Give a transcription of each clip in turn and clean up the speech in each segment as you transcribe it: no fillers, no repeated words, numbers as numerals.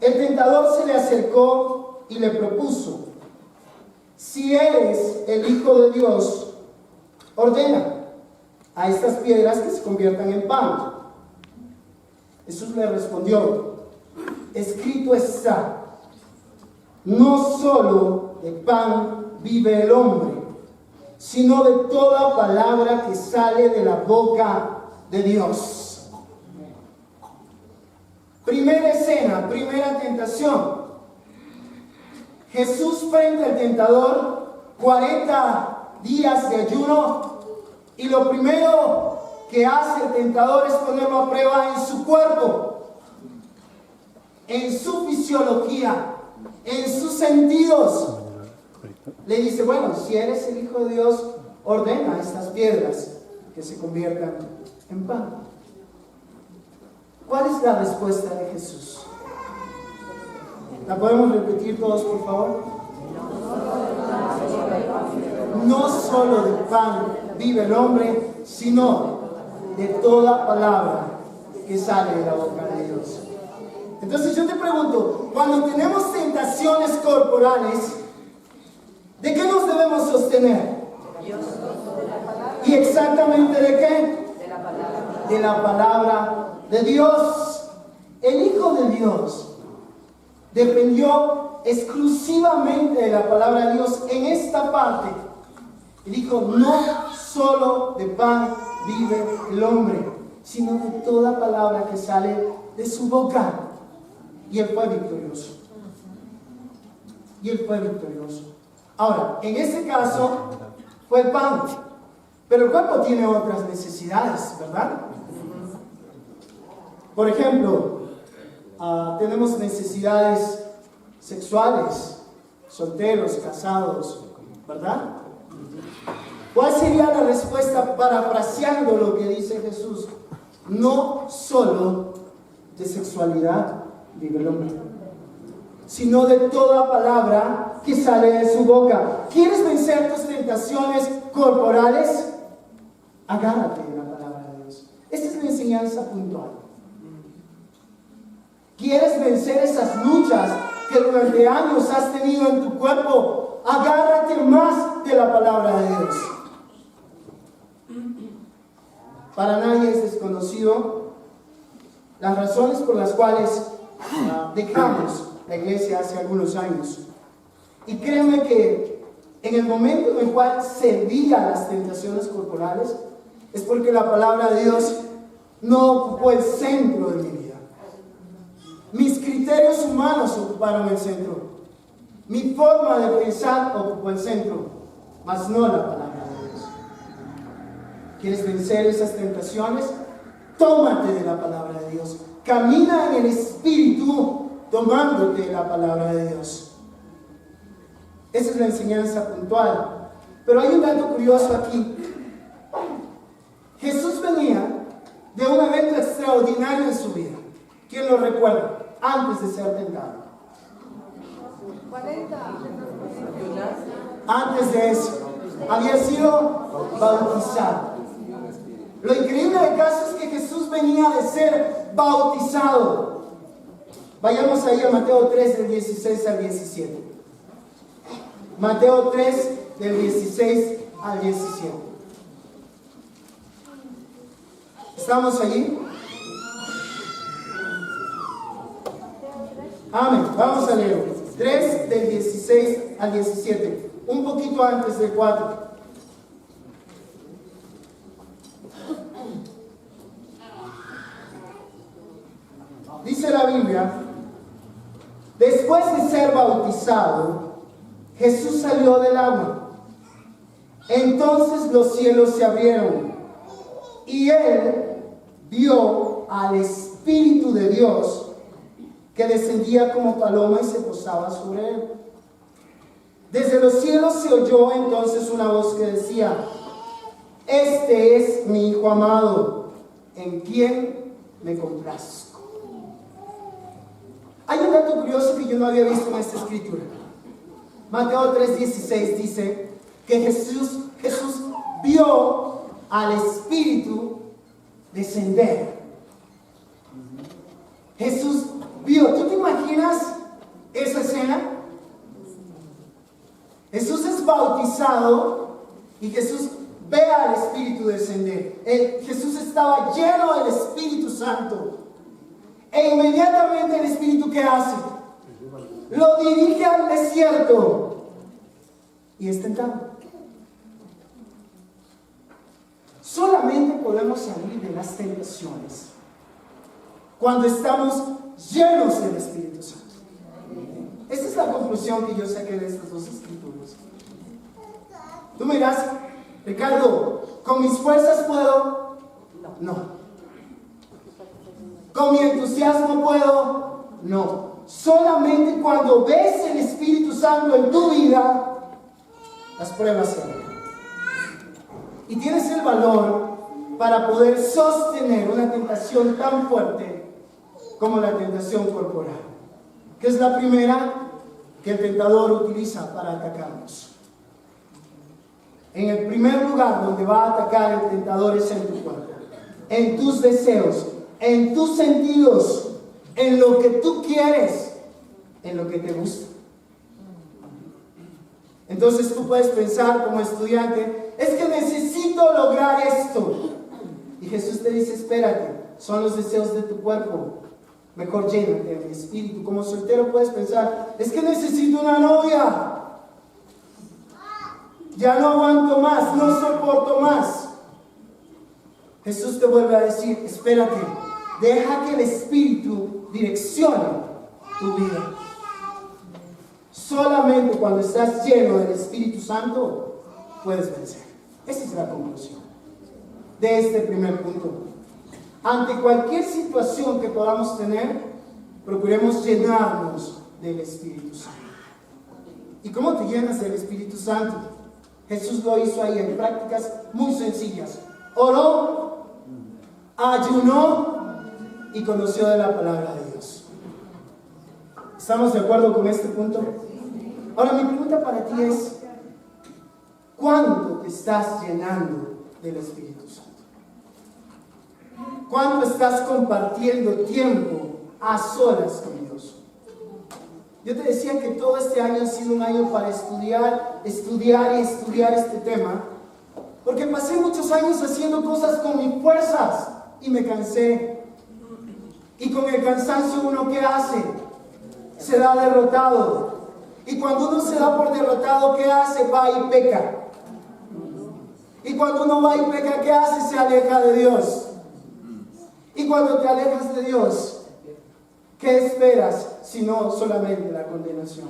el tentador se le acercó y le propuso: si eres el Hijo de Dios, ordena a estas piedras que se conviertan en pan. Jesús le respondió: escrito está, no solo de pan vive el hombre, sino de toda palabra que sale de la boca de Dios. Primera escena, primera tentación. Jesús frente al tentador, 40 días de ayuno, y lo primero que hace el tentador es ponerlo a prueba en su cuerpo, en su fisiología, en sus sentidos. Le dice: bueno, si eres el Hijo de Dios, ordena a estas piedras que se conviertan en pan. ¿Cuál es la respuesta de Jesús? ¿La podemos repetir todos, por favor? No solo de pan vive el hombre, sino de toda palabra que sale de la boca de Dios. Entonces yo te pregunto, cuando tenemos tentaciones corporales, ¿de qué nos debemos sostener? ¿Y exactamente de qué? De la palabra de Dios. El Hijo de Dios dependió exclusivamente de la palabra de Dios en esta parte. Y dijo: no solo de pan vive el hombre, sino de toda palabra que sale de su boca. Y él fue victorioso. Y él fue victorioso. Ahora, en este caso fue el pan, pero el cuerpo tiene otras necesidades, ¿verdad? Por ejemplo, tenemos necesidades sexuales, solteros, casados, ¿verdad? ¿Cuál sería la respuesta parafraseando lo que dice Jesús? No solo de sexualidad vive el hombre, sino de toda palabra que sale de su boca. ¿Quieres vencer tus tentaciones corporales? Agárrate de la palabra de Dios. Esta es la enseñanza puntual. ¿Quieres vencer esas luchas que durante años has tenido en tu cuerpo? Agárrate más de la palabra de Dios. Para nadie es desconocido las razones por las cuales dejamos la iglesia hace algunos años. Y créeme que en el momento en el cual cedí a las tentaciones corporales, es porque la palabra de Dios no ocupó el centro de mi vida. Mis criterios humanos ocuparon el centro. Mi forma de pensar ocupó el centro, mas no la palabra de Dios. ¿Quieres vencer esas tentaciones? Tómate de la palabra de Dios. Camina en el Espíritu tomándote de la palabra de Dios. Esa es la enseñanza puntual. Pero hay un dato curioso aquí. Jesús venía de un evento extraordinario en su vida. ¿Quién lo recuerda? Antes de ser tentado. 40. Antes de eso, había sido bautizado. Lo increíble del caso es que Jesús venía de ser bautizado. Vayamos ahí a Mateo 3, del 16 al 17. Mateo 3, del 16 al 17. ¿Estamos allí? Amén. Vamos a leer. 3, del 16 al 17. Un poquito antes del 4. Dice la Biblia: después de ser bautizado, Jesús salió del agua. Entonces los cielos se abrieron y él vio al Espíritu de Dios que descendía como paloma y se posaba sobre él. Desde los cielos se oyó entonces una voz que decía: este es mi Hijo amado, en quien me complazco. Hay un dato curioso que yo no había visto en esta escritura. Mateo 3:16 dice que Jesús vio al Espíritu descender. Jesús vio. ¿Tú te imaginas pasado y Jesús ve al Espíritu descender. Jesús estaba lleno del Espíritu Santo. E inmediatamente el Espíritu, ¿qué hace? Lo dirige al desierto y es tentado. Solamente podemos salir de las tentaciones cuando estamos llenos del Espíritu Santo. Esta es la conclusión que yo saqué de estas dos escrituras. Tú me dirás, Ricardo, ¿con mis fuerzas puedo? No. ¿Con mi entusiasmo puedo? No. Solamente cuando ves el Espíritu Santo en tu vida, las pruebas se dan. Y tienes el valor para poder sostener una tentación tan fuerte como la tentación corporal, que es la primera que el tentador utiliza para atacarnos. En el primer lugar donde va a atacar el tentador es en tu cuerpo, en tus deseos, en tus sentidos, en lo que tú quieres, en lo que te gusta. Entonces tú puedes pensar como estudiante, es que necesito lograr esto. Y Jesús te dice, espérate, son los deseos de tu cuerpo. Mejor llénate de mi espíritu. Como soltero puedes pensar, es que necesito una novia. Ya no aguanto más, no soporto más. Jesús te vuelve a decir, espérate, deja que el Espíritu direccione tu vida. Solamente cuando estás lleno del Espíritu Santo puedes vencer. Esa es la conclusión de este primer punto. Ante cualquier situación que podamos tener, procuremos llenarnos del Espíritu Santo. ¿Y cómo te llenas del Espíritu Santo? Jesús lo hizo ahí en prácticas muy sencillas. Oró, ayunó y conoció de la palabra de Dios. ¿Estamos de acuerdo con este punto? Ahora mi pregunta para ti es, ¿cuánto te estás llenando del Espíritu Santo? ¿Cuánto estás compartiendo tiempo a solas con Dios? Yo te decía que todo este año ha sido un año para estudiar este tema, porque pasé muchos años haciendo cosas con mis fuerzas y me cansé. Y con el cansancio uno, ¿qué hace? Se da derrotado. Y cuando uno se da por derrotado, ¿qué hace? Va y peca. Y cuando uno va y peca, ¿qué hace? Se aleja de Dios. Y cuando te alejas de Dios, ¿qué esperas sino solamente la condenación?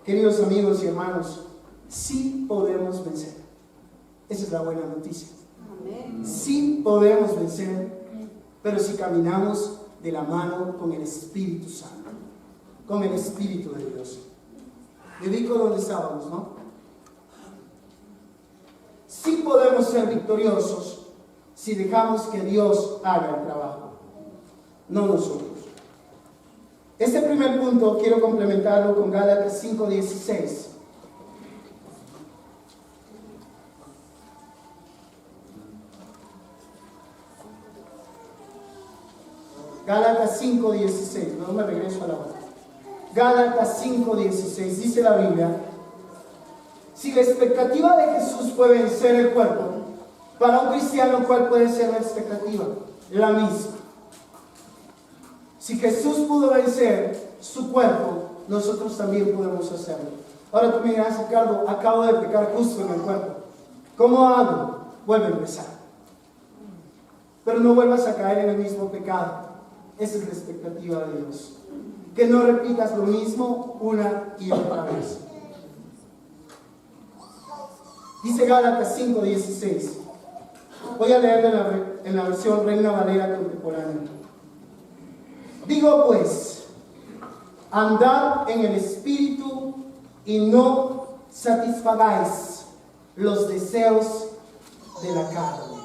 Queridos amigos y hermanos, sí podemos vencer. Esa es la buena noticia. Sí podemos vencer, pero si caminamos de la mano con el Espíritu Santo, con el Espíritu de Dios. Dedico donde estábamos, ¿no? Sí podemos ser victoriosos si dejamos que Dios haga el trabajo, no nosotros. Este primer punto quiero complementarlo con Gálatas 5:16. Gálatas 5:16, no me regreso a la otra. Gálatas 5:16, dice la Biblia, si la expectativa de Jesús fue vencer el cuerpo, para un cristiano, ¿cuál puede ser la expectativa? La misma. Si Jesús pudo vencer su cuerpo, nosotros también podemos hacerlo. Ahora tú me dirás, Ricardo, acabo de pecar justo en el cuerpo. ¿Cómo hago? Vuelve a empezar. Pero no vuelvas a caer en el mismo pecado. Esa es la expectativa de Dios. Que no repitas lo mismo una y otra vez. Dice Gálatas 5:16. Voy a leerlo en la versión Reina Valera contemporánea. Digo pues, andad en el Espíritu y no satisfagáis los deseos de la carne.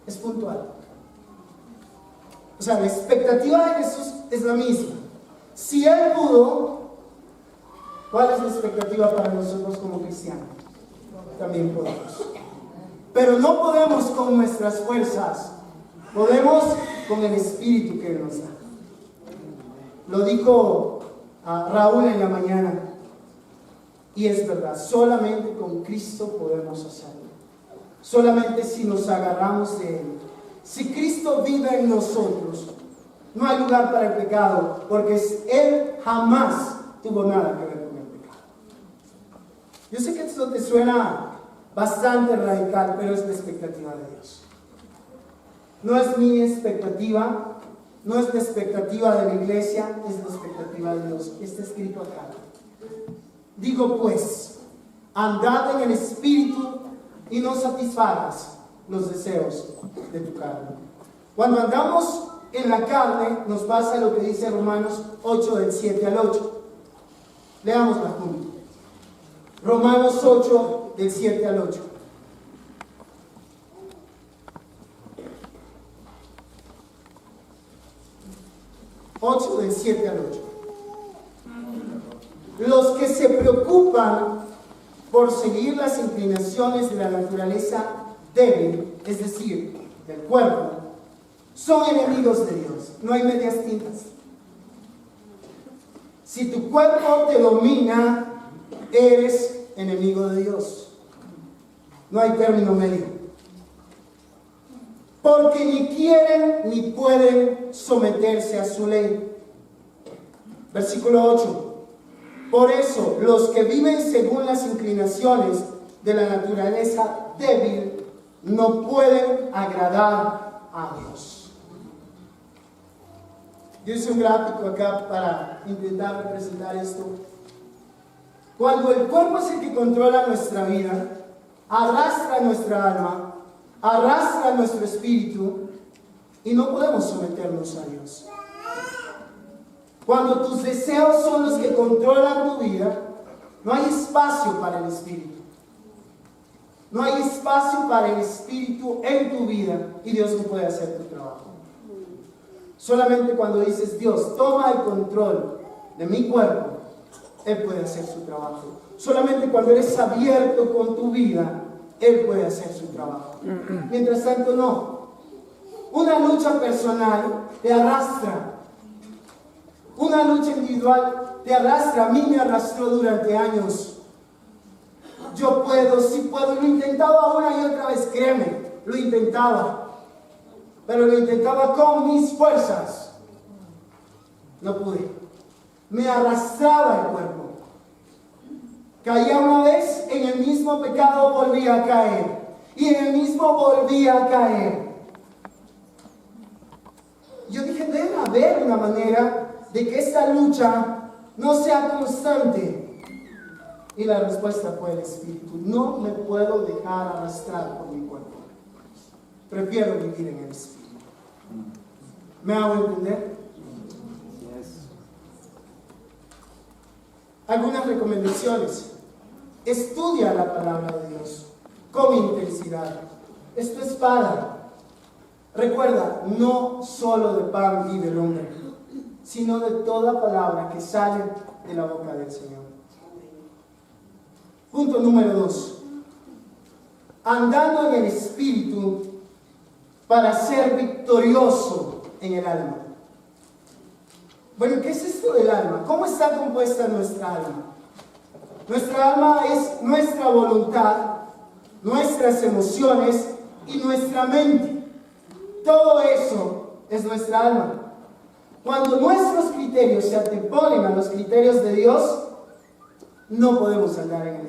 Es puntual. O sea, la expectativa de Jesús es la misma. Si Él pudo, ¿cuál es la expectativa para nosotros como cristianos? También podemos. Pero no podemos con nuestras fuerzas. Podemos con el Espíritu que Él nos da. Lo dijo a Raúl en la mañana. Y es verdad, solamente con Cristo podemos hacerlo. Solamente si nos agarramos de Él. Si Cristo vive en nosotros, no hay lugar para el pecado, porque Él jamás tuvo nada que ver con el pecado. Yo sé que esto te suena bastante radical, pero es la expectativa de Dios. No es mi expectativa, no es la expectativa de la iglesia, es la expectativa de Dios. Está escrito acá. Digo pues, andad en el Espíritu y no satisfagas los deseos de tu carne. Cuando andamos en la carne, nos pasa lo que dice Romanos 8, del 7 al 8. Leámosla juntos. Romanos 8, del 7 al 8. Del 7 al 8. Los que se preocupan por seguir las inclinaciones de la naturaleza débil, es decir, del cuerpo, son enemigos de Dios. No hay medias tintas. Si tu cuerpo te domina, eres enemigo de Dios. No hay término medio. Porque ni quieren ni pueden someterse a su ley. Versículo 8. Por eso, los que viven según las inclinaciones de la naturaleza débil no pueden agradar a Dios. Yo hice un gráfico acá para intentar representar esto. Cuando el cuerpo es el que controla nuestra vida, arrastra nuestra alma, arrastra nuestro espíritu y no podemos someternos a Dios. Cuando tus deseos son los que controlan tu vida, no hay espacio para el espíritu. No hay espacio para el espíritu en tu vida y Dios no puede hacer tu trabajo. Solamente cuando dices, Dios, toma el control de mi cuerpo, Él puede hacer su trabajo. Solamente cuando eres abierto con tu vida, Él puede hacer su trabajo. Mientras tanto, no. Una lucha personal te arrastra. Una lucha individual te arrastra. A mí me arrastró durante años. Yo puedo, sí puedo. Lo intentaba una y otra vez, créeme. Lo intentaba. Pero lo intentaba con mis fuerzas. No pude. Me arrastraba el cuerpo. Caía una vez, en el mismo pecado volvía a caer. Y en el mismo volvía a caer. Yo dije, debe haber una manera de que esta lucha no sea constante. Y la respuesta fue el Espíritu. No me puedo dejar arrastrar por mi cuerpo. Prefiero vivir en el Espíritu. ¿Me hago entender? Algunas recomendaciones. Estudia la palabra de Dios con intensidad. Es tu espada. Recuerda, no solo de pan vive el hombre, sino de toda palabra que sale de la boca del Señor. Punto número 2. Andando en el Espíritu para ser victorioso en el alma. Bueno, ¿qué es esto del alma? ¿Cómo está compuesta nuestra alma? Nuestra alma es nuestra voluntad, nuestras emociones y nuestra mente. Todo eso es nuestra alma. Cuando nuestros criterios se anteponen a los criterios de Dios, no podemos andar en el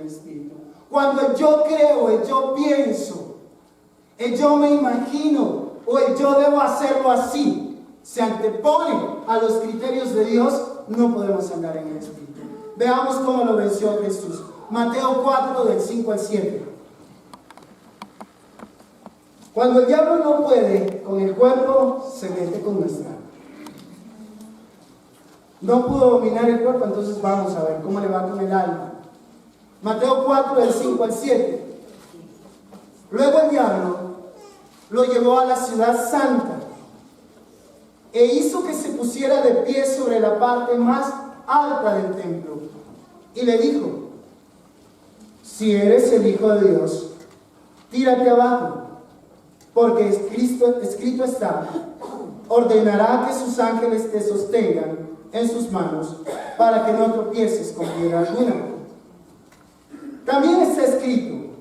Espíritu. Cuando el yo creo, el yo pienso, el yo me imagino o el yo debo hacerlo así, se antepone a los criterios de Dios, no podemos andar en el Espíritu. Veamos cómo lo venció Jesús. Mateo 4, del 5 al 7. Cuando el diablo no puede con el cuerpo, se mete con nuestra alma. No pudo dominar el cuerpo, entonces vamos a ver cómo le va con el alma. Mateo 4, del 5 al 7. Luego el diablo lo llevó a la ciudad santa e hizo que se pusiera de pie sobre la parte más alta del templo y le dijo: si eres el Hijo de Dios, tírate abajo, porque escrito está: ordenará que sus ángeles te sostengan en sus manos para que no tropieces con piedra alguna. También está escrito: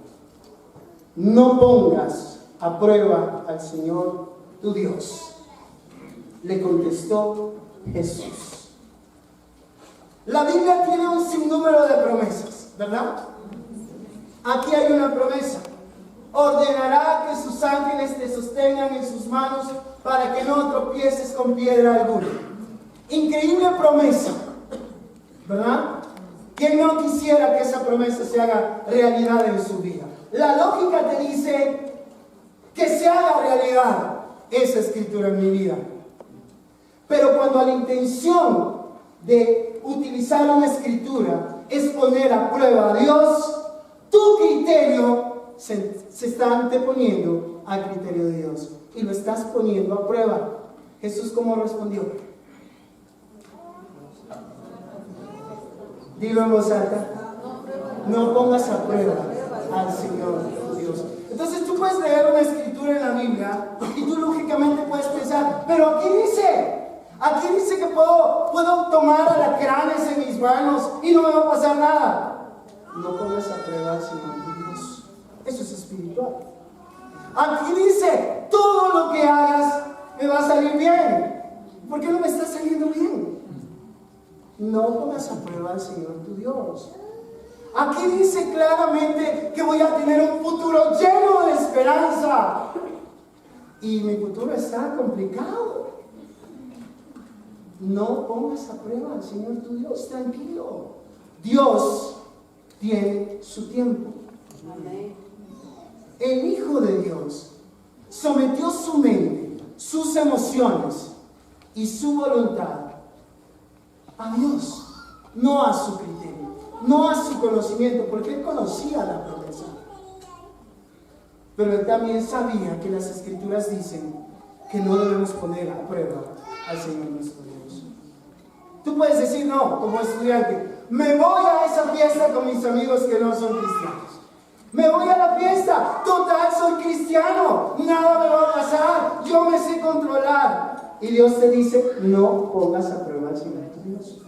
no pongas a prueba al Señor tu Dios. Le contestó Jesús. La Biblia tiene un sinnúmero de promesas, ¿verdad? Aquí hay una promesa: ordenará que sus ángeles te sostengan en sus manos para que no tropieces con piedra alguna. Increíble promesa, ¿verdad? ¿Quién no quisiera que esa promesa se haga realidad en su vida? La lógica te dice que se haga realidad esa escritura en mi vida. Pero cuando la intención de utilizar una escritura es poner a prueba a Dios, tu criterio se está anteponiendo al criterio de Dios y lo estás poniendo a prueba. Jesús, ¿cómo respondió? Dilo en voz alta: no pongas a prueba al Señor tu Dios. Entonces tú puedes leer una escritura en la Biblia y tú lógicamente puedes pensar, pero aquí dice que puedo tomar alacranes en mis manos y no me va a pasar nada. No pongas a prueba al Señor tu Dios. Eso es espiritual. Aquí dice: todo lo que hagas me va a salir bien. ¿Por qué no me está saliendo bien? No pongas a prueba al Señor tu Dios. Aquí dice claramente que voy a tener un futuro lleno de esperanza. Y mi futuro está complicado. No pongas a prueba al Señor tu Dios. Tranquilo. Dios tiene su tiempo. El Hijo de Dios sometió su mente, sus emociones y su voluntad a Dios, no a su criterio, no a su conocimiento, porque Él conocía la promesa. Pero Él también sabía que las Escrituras dicen que no debemos poner a prueba al Señor nuestro Dios. Tú puedes decir: no, como estudiante, me voy a esa fiesta con mis amigos que no son cristianos. Me voy a la fiesta, total, soy cristiano, nada me va a pasar, yo me sé controlar. Y Dios te dice: no pongas a prueba al Señor tu Dios.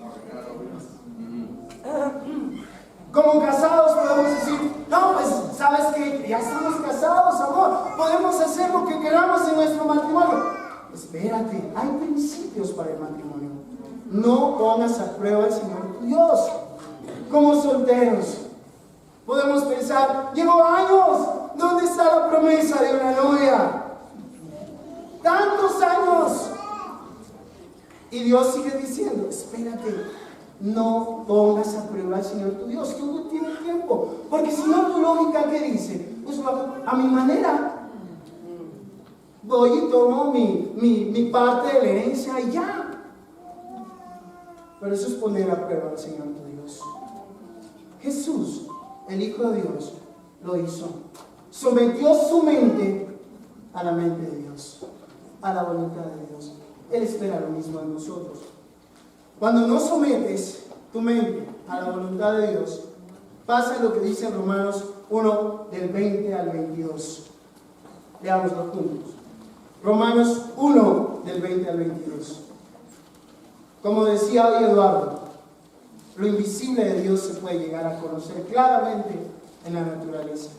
Como casados podemos decir: no, pues sabes que ya estamos casados, amor, podemos hacer lo que queramos en nuestro matrimonio. Espérate, hay principios para el matrimonio. No pongas a prueba al Señor tu Dios. Como solteros podemos pensar: llevo años, ¿dónde está la promesa de una novia? Tantos años. Y Dios sigue diciendo: espérate, no pongas a prueba al Señor tu Dios. Todo tiene tiempo. Porque si no, tu lógica, ¿qué dice? Pues a mi manera. Voy y tomo mi parte de la herencia y ya. Pero eso es poner a prueba al Señor tu Dios. Jesús, el Hijo de Dios, lo hizo. Sometió su mente a la mente de Dios, a la voluntad de Dios. Él espera lo mismo de nosotros. Cuando no sometes tu mente a la voluntad de Dios, pasa lo que dice en Romanos 1, del 20 al 22. Leámoslo juntos. Romanos 1, del 20 al 22. Como decía hoy Eduardo, lo invisible de Dios se puede llegar a conocer claramente en la naturaleza.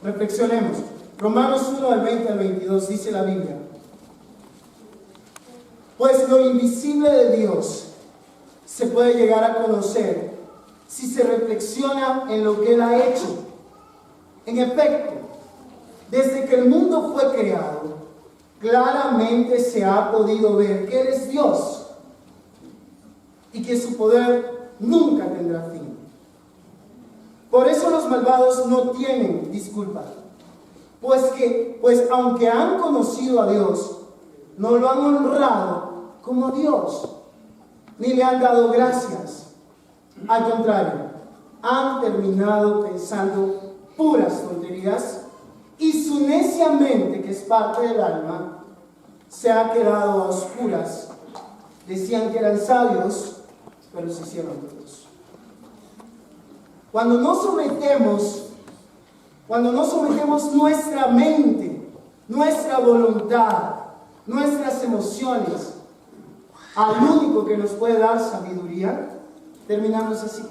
Reflexionemos. Romanos 1, del 20 al 22 dice la Biblia: pues lo invisible de Dios se puede llegar a conocer si se reflexiona en lo que Él ha hecho. En efecto, desde que el mundo fue creado, claramente se ha podido ver que Él es Dios y que su poder nunca tendrá fin. Por eso los malvados no tienen disculpa, pues aunque han conocido a Dios, no lo han honrado como Dios, ni le han dado gracias. Al contrario, han terminado pensando puras tonterías y su necia mente, que es parte del alma, se ha quedado a oscuras. Decían que eran sabios, pero se hicieron tontos. Cuando no sometemos nuestra mente, nuestra voluntad, nuestras emociones al único que nos puede dar sabiduría, terminamos así.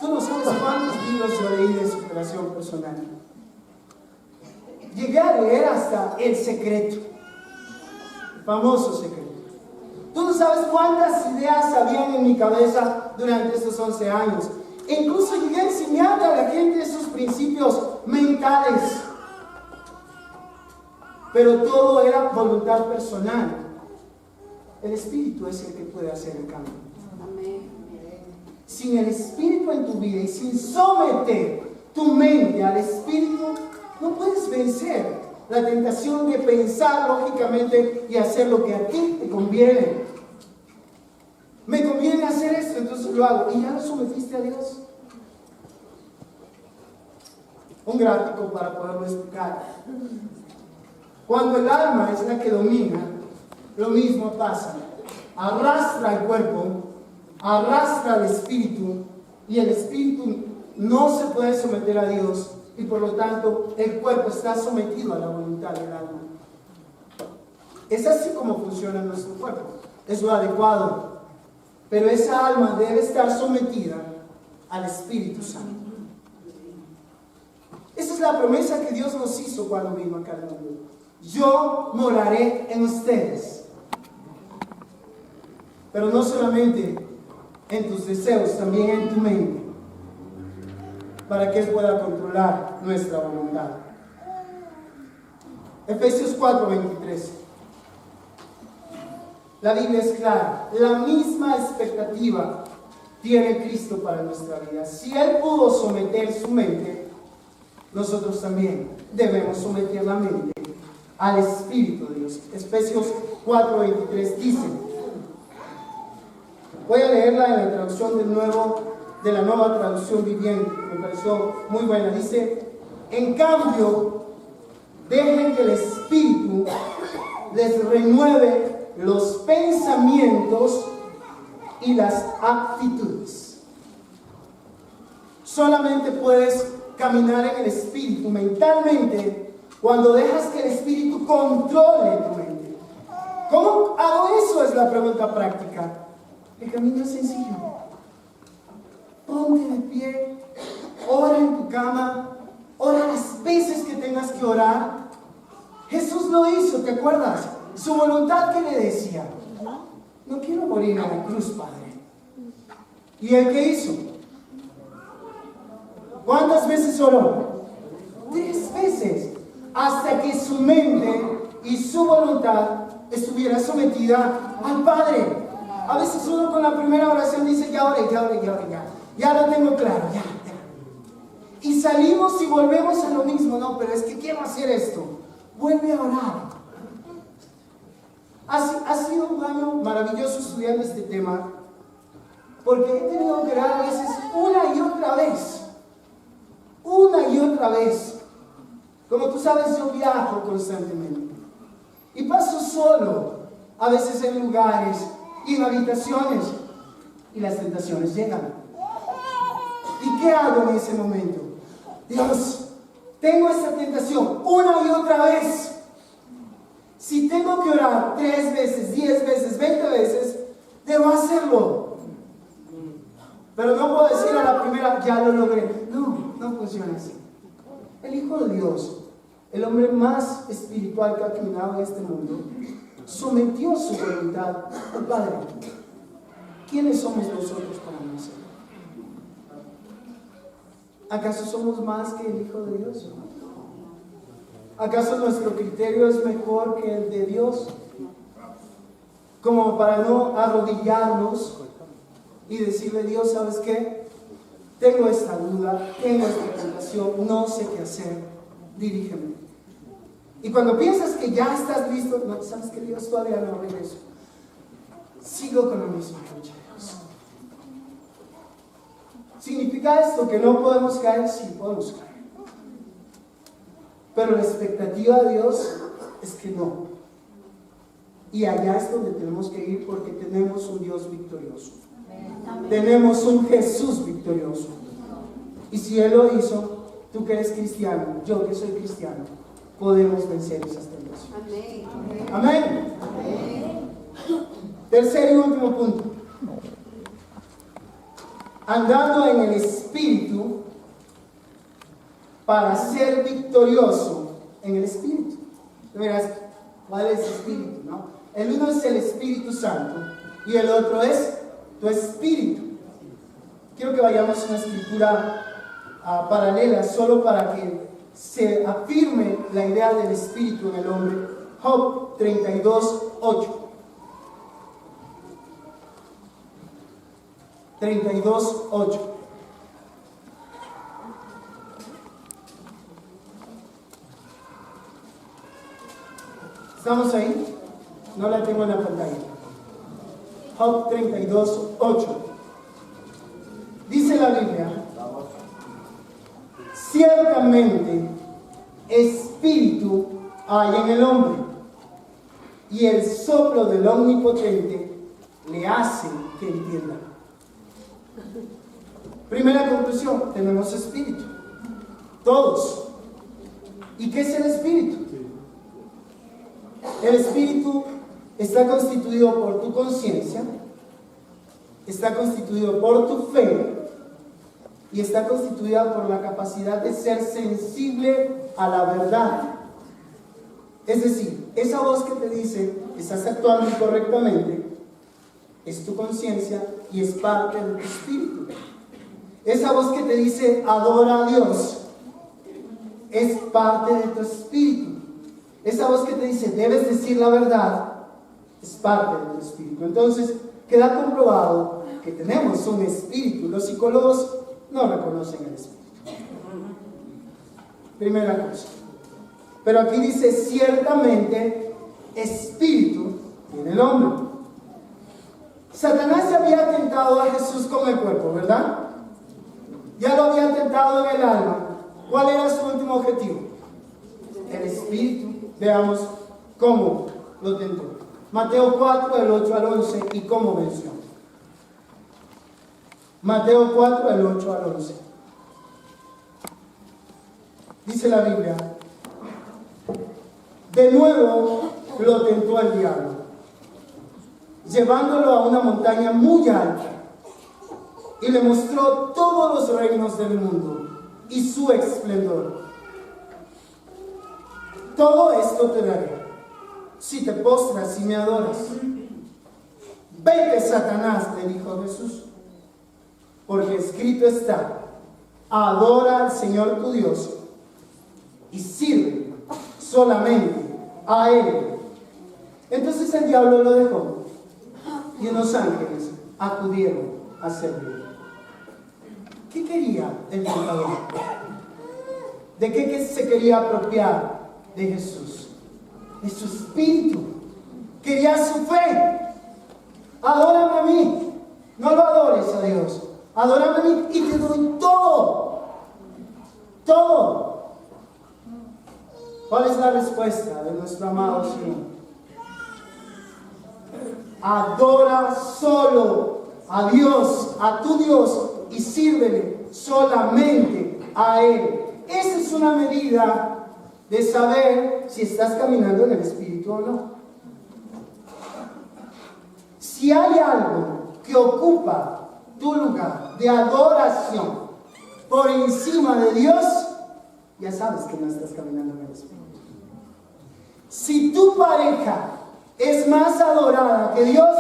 Tú no sabes cuántos libros yo leí de superación personal. Llegué a leer hasta El Secreto, el famoso Secreto. Tú no sabes cuántas ideas habían en mi cabeza durante estos 11 años. E incluso llegué a enseñarle a la gente esos principios mentales. Pero todo era voluntad personal. El Espíritu es el que puede hacer el cambio. Sin el Espíritu en tu vida y sin someter tu mente al Espíritu, no puedes vencer la tentación de pensar lógicamente y hacer lo que a ti te conviene. Me conviene hacer esto, entonces lo hago. ¿Y ya lo sometiste a Dios? Un gráfico para poderlo explicar. Cuando el alma es la que domina, lo mismo pasa. Arrastra el cuerpo, arrastra el espíritu, y el espíritu no se puede someter a Dios, y por lo tanto el cuerpo está sometido a la voluntad del alma. Es así como funciona nuestro cuerpo. Es lo adecuado. Pero esa alma debe estar sometida al Espíritu Santo. Esa es la promesa que Dios nos hizo cuando vino acá al mundo. Yo moraré en ustedes. Pero no solamente en tus deseos, también en tu mente, para que Él pueda controlar nuestra voluntad. Efesios 4:23. La Biblia es clara. La misma expectativa tiene Cristo para nuestra vida. Si Él pudo someter su mente, nosotros también debemos someter la mente al Espíritu de Dios. Efesios 4:23 dice, voy a leerla en la traducción de la nueva traducción viviente, me pareció muy buena. Dice, en cambio, dejen que el Espíritu les renueve los pensamientos y las actitudes. Solamente puedes caminar en el Espíritu mentalmente cuando dejas que el Espíritu controle tu mente. ¿Cómo hago eso? Es la pregunta práctica. El camino es sencillo. Ponte de pie, ora en tu cama, ora las veces que tengas que orar. Jesús lo hizo, ¿te acuerdas? Su voluntad, que le decía, no quiero morir en la cruz, Padre. ¿Y él qué hizo? ¿Cuántas veces oró? 3 veces, hasta que su mente y su voluntad estuviera sometida al Padre. A veces uno con la primera oración dice, ya oré, ya lo tengo claro, ya. Y salimos y volvemos a lo mismo. No, pero es que quiero hacer esto. Vuelve a orar. Ha sido un año maravilloso estudiando este tema, porque he tenido que orar a veces una y otra vez. Como tú sabes, yo viajo constantemente y paso solo, a veces en lugares y en habitaciones, y las tentaciones llegan. ¿Y qué hago en ese momento? Dios, tengo esta tentación una y otra vez. Si tengo que orar 3 veces, 10 veces, 20 veces, debo hacerlo. Pero no puedo decir a la primera, ya lo logré. No funciona así. El Hijo de Dios, el hombre más espiritual que ha caminado en este mundo, sometió su voluntad al Padre. ¿Quiénes somos nosotros para no hacerlo? ¿Acaso somos más que el Hijo de Dios? ¿Acaso nuestro criterio es mejor que el de Dios? Como para no arrodillarnos y decirle, Dios, ¿sabes qué? Tengo esta duda, tengo esta tentación, no sé qué hacer, dirígeme. Y cuando piensas que ya estás listo, no, ¿sabes qué? Dios, todavía no regreso. Sigo con la misma lucha, Dios. ¿Significa esto que no podemos caer? Sí, podemos caer. Pero la expectativa de Dios es que no. Y allá es donde tenemos que ir, porque tenemos un Dios victorioso. Amén. Tenemos un Jesús victorioso. Y si Él lo hizo, tú que eres cristiano, yo que soy cristiano, podemos vencer esas tentaciones. Amén. Amén. Amén. Tercer y último punto. andando en el Espíritu para ser victorioso en el Espíritu. Verás, ¿cuál es el Espíritu? ¿No? El uno es el Espíritu Santo y el otro es tu espíritu. Quiero que vayamos a una escritura paralela solo para que se afirme la idea del Espíritu en el hombre. Job 32:8. 32:8. ¿Estamos ahí? No la tengo en la pantalla. Job 32:8. Dice la Biblia: ciertamente espíritu hay en el hombre, y el soplo del Omnipotente le hace que entienda. Primera conclusión: tenemos espíritu. Todos. ¿Y qué es el espíritu? El espíritu está constituido por tu conciencia, está constituido por tu fe y está constituida por la capacidad de ser sensible a la verdad. Es decir, esa voz que te dice que estás actuando incorrectamente es tu conciencia y es parte de tu espíritu. Esa voz que te dice adora a Dios es parte de tu espíritu. Esa voz que te dice debes decir la verdad es parte de tu espíritu. Entonces queda comprobado que tenemos un espíritu. Los psicólogos no reconocen el espíritu. Primera cosa. Pero aquí dice ciertamente espíritu en el hombre. Satanás había tentado a Jesús con el cuerpo, ¿verdad? Ya lo había tentado en el alma. ¿Cuál era su último objetivo? El espíritu. Veamos cómo lo tentó. Mateo 4, del 8 al 11, y cómo venció. Mateo 4, del 8 al 11. Dice la Biblia: de nuevo lo tentó el diablo, llevándolo a una montaña muy alta, y le mostró todos los reinos del mundo y su esplendor. Todo esto te daré si te postras y me adoras. Vete, Satanás, le dijo Jesús, porque escrito está: adora al Señor tu Dios y sirve solamente a Él. Entonces el diablo lo dejó y unos ángeles acudieron a servir. ¿Qué quería el tentador? ¿De qué se quería apropiar de Jesús? De su espíritu. Quería su fe. Adórame a mí. No lo adores a Dios. Adórame a mí y te doy todo. Todo. ¿Cuál es la respuesta de nuestro amado Señor? Adora solo a Dios, a tu Dios, y sírvele solamente a Él. Esa es una medida de saber si estás caminando en el Espíritu o no. Si hay algo que ocupa tu lugar de adoración por encima de Dios, ya sabes que no estás caminando en el Espíritu. Si tu pareja es más adorada que Dios,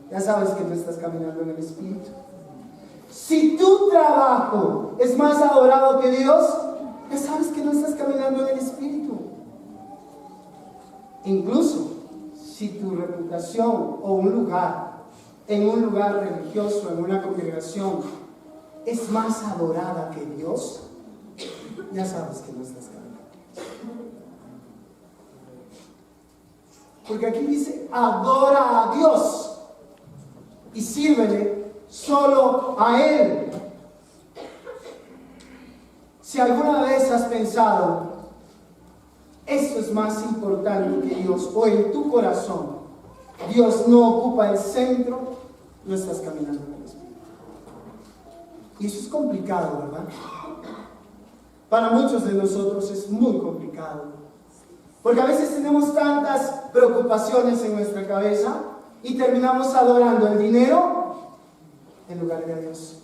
ya sabes que no estás caminando en el Espíritu. Si tu trabajo es más adorado que Dios, ya sabes que no estás caminando en el Espíritu. Incluso si tu reputación o un lugar, en un lugar religioso, en una congregación, es más adorada que Dios, ya sabes que no estás caminando. Porque aquí dice: adora a Dios y sírvele solo a Él. Si alguna vez has pensado, esto es más importante que Dios, o en tu corazón Dios no ocupa el centro, no estás caminando en el Espíritu. Y eso es complicado, ¿verdad? Para muchos de nosotros es muy complicado. Porque a veces tenemos tantas preocupaciones en nuestra cabeza y terminamos adorando el dinero en lugar de a Dios.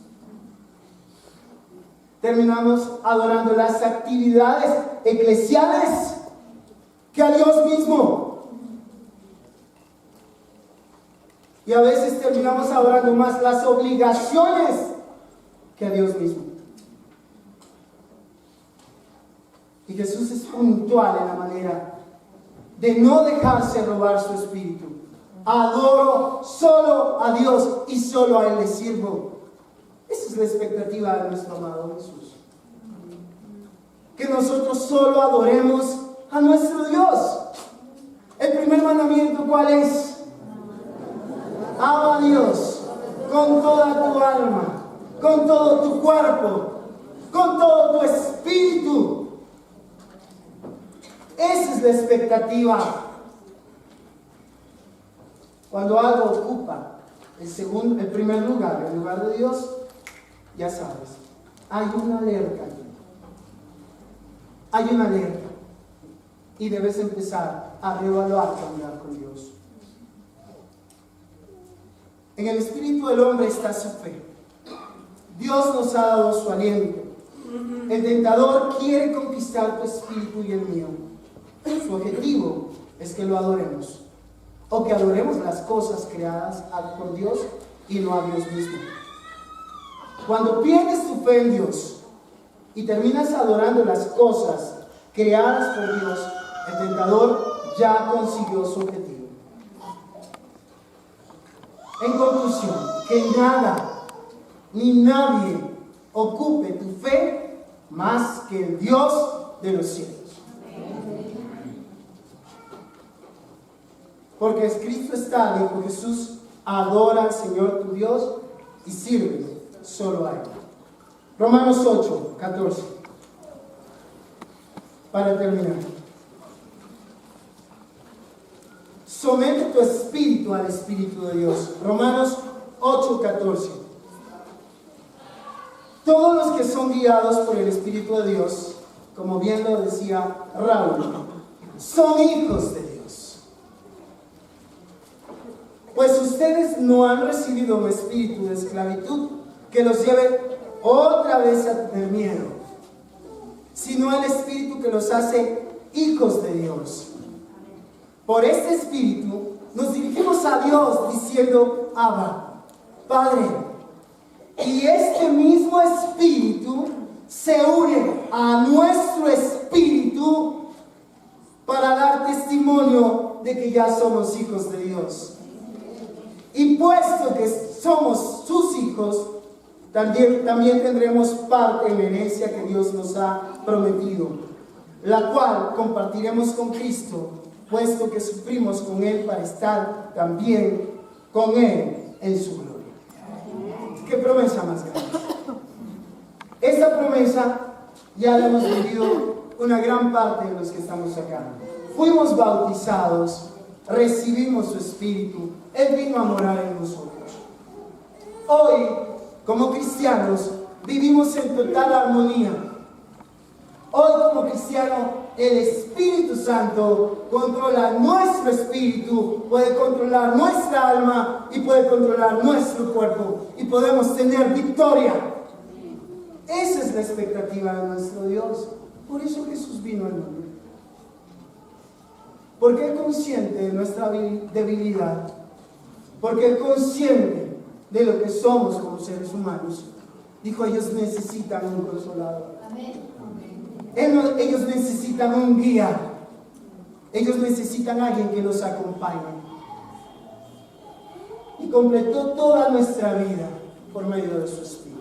terminamos adorando las actividades eclesiales que a Dios mismo. Y a veces terminamos adorando más las obligaciones que a Dios mismo. Y Jesús es puntual en la manera de no dejarse robar su espíritu. Adoro solo a Dios y solo a Él le sirvo. Esa es la expectativa de nuestro amado Jesús. Que nosotros solo adoremos a nuestro Dios. El primer mandamiento, ¿cuál es? Ama a Dios con toda tu alma, con todo tu cuerpo, con todo tu espíritu. Esa es la expectativa. Cuando algo ocupa el primer lugar, el lugar de Dios, ya sabes, hay una alerta aquí. Hay una alerta. Y debes empezar a reevaluar tu andar con Dios. En el espíritu del hombre está su fe. Dios nos ha dado su aliento. El tentador quiere conquistar tu espíritu y el mío. Su objetivo es que lo adoremos. O que adoremos las cosas creadas por Dios y no a Dios mismo. Cuando pierdes tu fe en Dios y terminas adorando las cosas creadas por Dios, el tentador ya consiguió su objetivo. En conclusión, que nada ni nadie ocupe tu fe más que el Dios de los cielos. Porque escrito está, dijo Jesús, adora al Señor tu Dios y sirve solo a Él. Romanos 8, 14. Para terminar. Somete tu espíritu al Espíritu de Dios. Romanos 8, 14. Todos los que son guiados por el Espíritu de Dios, como bien lo decía Raúl, son hijos de Dios. Pues ustedes no han recibido un espíritu de esclavitud que los lleve otra vez a tener miedo, sino el espíritu que los hace hijos de Dios. Por este espíritu nos dirigimos a Dios diciendo, Abba, Padre. Y este mismo espíritu se une a nuestro espíritu para dar testimonio de que ya somos hijos de Dios. Y puesto que somos sus hijos, también tendremos parte en la herencia que Dios nos ha prometido, la cual compartiremos con Cristo, puesto que sufrimos con Él para estar también con Él en su gloria. ¿Qué promesa más grande? Esta promesa ya la hemos vivido una gran parte de los que estamos acá. Fuimos bautizados, recibimos su espíritu, Él vino a morar en nosotros. Hoy, como cristianos, vivimos en total armonía. Hoy, como cristiano, el Espíritu Santo controla nuestro espíritu, puede controlar nuestra alma y puede controlar nuestro cuerpo, y podemos tener victoria. Esa es la expectativa de nuestro Dios. Por eso Jesús vino al mundo. Porque Él consciente de nuestra debilidad, porque Él consciente de lo que somos como seres humanos, dijo: ellos necesitan un consolador. Ellos necesitan un guía. Ellos necesitan a alguien que los acompañe. Y completó toda nuestra vida por medio de su Espíritu.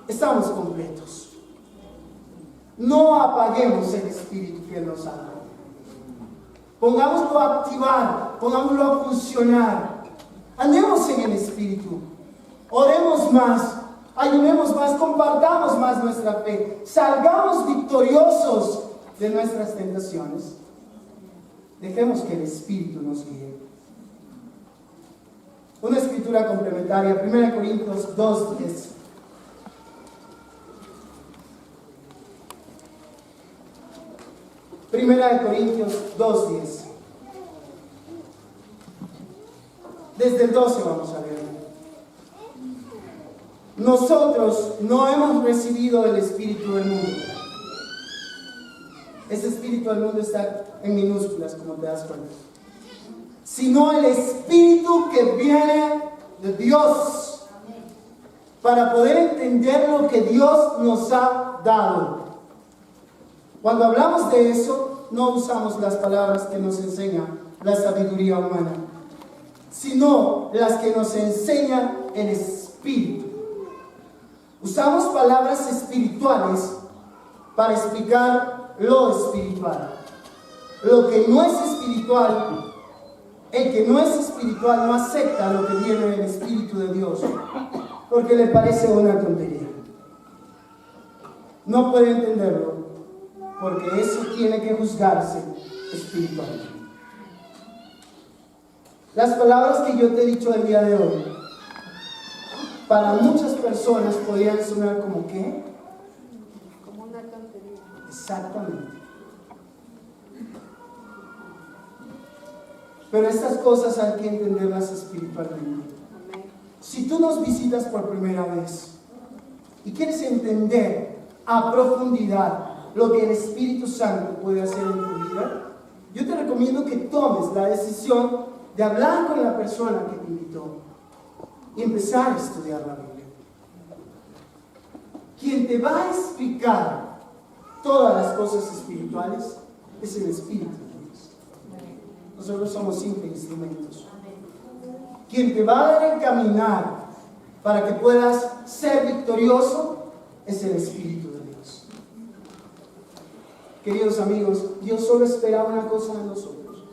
Estamos completos. No apaguemos el Espíritu que Él nos ha dado. Pongámoslo a activar, pongámoslo a funcionar. Andemos en el Espíritu. Oremos más, ayunemos más, compartamos más nuestra fe. Salgamos victoriosos de nuestras tentaciones. Dejemos que el Espíritu nos guíe. Una escritura complementaria, 1 Corintios 2:10. Primera de Corintios 2:10. Desde el 12 vamos a ver. nosotros no hemos recibido el espíritu del mundo. Ese espíritu del mundo está en minúsculas, como te das cuenta. Sino el espíritu que viene de Dios, para poder entender lo que Dios nos ha dado. Cuando hablamos de eso, no usamos las palabras que nos enseña la sabiduría humana, sino las que nos enseña el Espíritu. Usamos palabras espirituales para explicar lo espiritual. Lo que no es espiritual, el que no es espiritual no acepta lo que viene del Espíritu de Dios, porque le parece una tontería. No puede entenderlo, porque eso tiene que juzgarse espiritualmente. Las palabras que yo te he dicho el día de hoy, para muchas personas podrían sonar como ¿qué? Como una tontería. Exactamente. Pero estas cosas hay que entenderlas espiritualmente. Si tú nos visitas por primera vez y quieres entender a profundidad lo que el Espíritu Santo puede hacer en tu vida, yo te recomiendo que tomes la decisión de hablar con la persona que te invitó y empezar a estudiar la Biblia. Quien te va a explicar todas las cosas espirituales es el Espíritu de Dios. Nosotros somos simples instrumentos. Quien te va a dar el caminar para que puedas ser victorioso es el Espíritu de Dios. Queridos amigos, Dios solo espera una cosa de nosotros: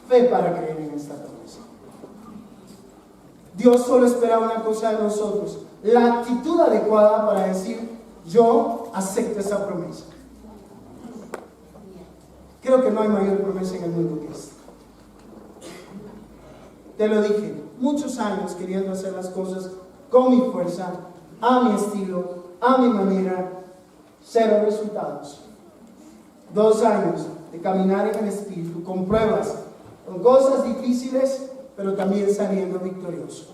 fe para creer en esta promesa. Dios solo espera una cosa de nosotros: la actitud adecuada para decir, yo acepto esa promesa. Creo que no hay mayor promesa en el mundo que esta. Te lo dije, muchos años queriendo hacer las cosas con mi fuerza, a mi estilo, a mi manera, cero resultados. 2 años de caminar en el Espíritu, con pruebas, con cosas difíciles, pero también saliendo victorioso.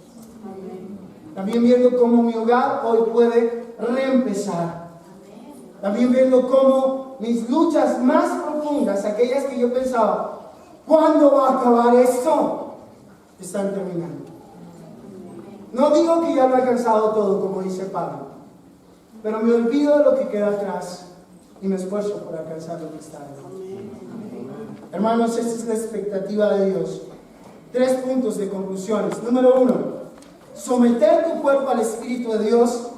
También viendo cómo mi hogar hoy puede reempezar. También viendo cómo mis luchas más profundas, aquellas que yo pensaba, ¿cuándo va a acabar esto?, están terminando. No digo que ya lo he alcanzado todo, como dice Pablo, pero me olvido de lo que queda atrás y me esfuerzo por alcanzar lo que está adelante. Hermanos, esa es la expectativa de Dios. 3 puntos de conclusiones. Número 1, someter tu cuerpo al Espíritu de Dios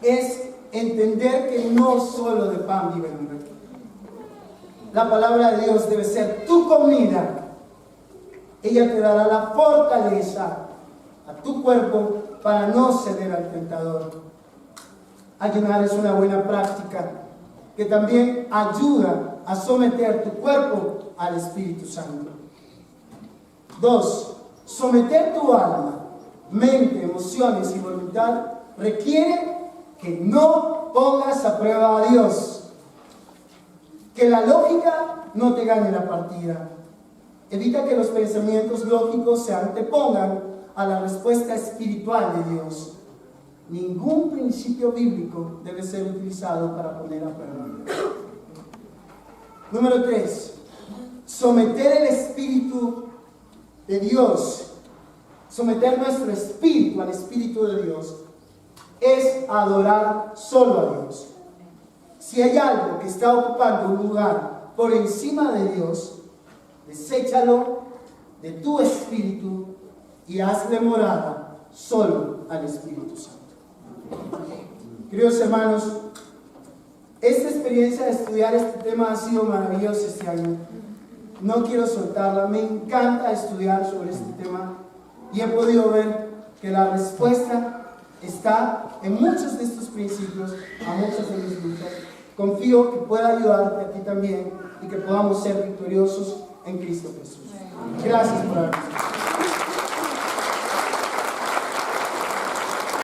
es entender que no solo de pan vive el hombre. La palabra de Dios debe ser tu comida. Ella te dará la fortaleza a tu cuerpo para no ceder al tentador. Ayunar es una buena práctica que también ayuda a someter tu cuerpo al Espíritu Santo. 2, someter tu alma, mente, emociones y voluntad requiere que no pongas a prueba a Dios. Que la lógica no te gane la partida. Evita que los pensamientos lógicos se antepongan a la respuesta espiritual de Dios. Ningún principio bíblico debe ser utilizado para poner a prueba a Dios. Número 3, someter el Espíritu de Dios, someter nuestro espíritu al Espíritu de Dios, es adorar solo a Dios. Si hay algo que está ocupando un lugar por encima de Dios, deséchalo de tu espíritu y hazle morada solo al Espíritu Santo. Queridos hermanos, esta experiencia de estudiar este tema ha sido maravillosa este año. No quiero soltarla, me encanta estudiar sobre este tema y he podido ver que la respuesta está en muchos de estos principios, a muchas de mis luchas. Confío que pueda ayudarte a ti también y que podamos ser victoriosos en Cristo Jesús. Gracias por haberme escuchado.